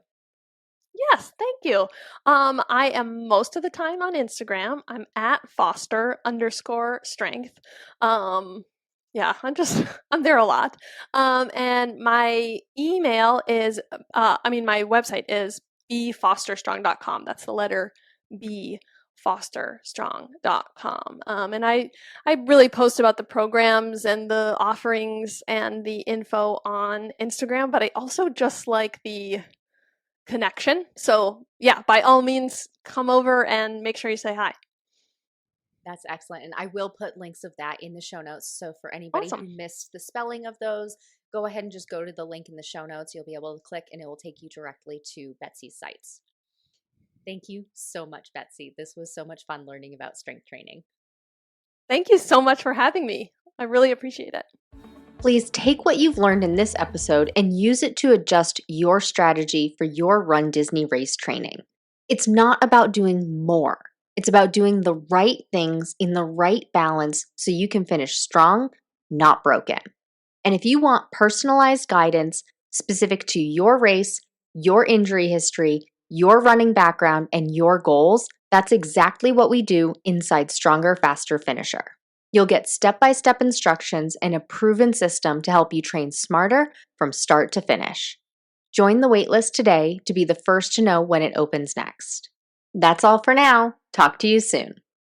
Yes, thank you. I am most of the time on Instagram. I'm at Foster _strength. Yeah, I'm there a lot. And my email is, my website is bfosterstrong.com. That's the letter B, fosterstrong.com. And I really post about the programs and the offerings and the info on Instagram, but I also just like the connection. So yeah, by all means, come over and make sure you say hi. That's excellent. And I will put links of that in the show notes. So for anybody Awesome. who missed the spelling of those, go ahead and just go to the link in the show notes. You'll be able to click and it will take you directly to Betsy's sites. Thank you so much, Betsy. This was so much fun learning about strength training. Thank you so much for having me. I really appreciate it. Please take what you've learned in this episode and use it to adjust your strategy for your Run Disney race training. It's not about doing more. It's about doing the right things in the right balance so you can finish strong, not broken. And if you want personalized guidance specific to your race, your injury history, your running background, and your goals, that's exactly what we do inside Stronger, Faster, Finisher. You'll get step-by-step instructions and a proven system to help you train smarter from start to finish. Join the waitlist today to be the first to know when it opens next. That's all for now. Talk to you soon.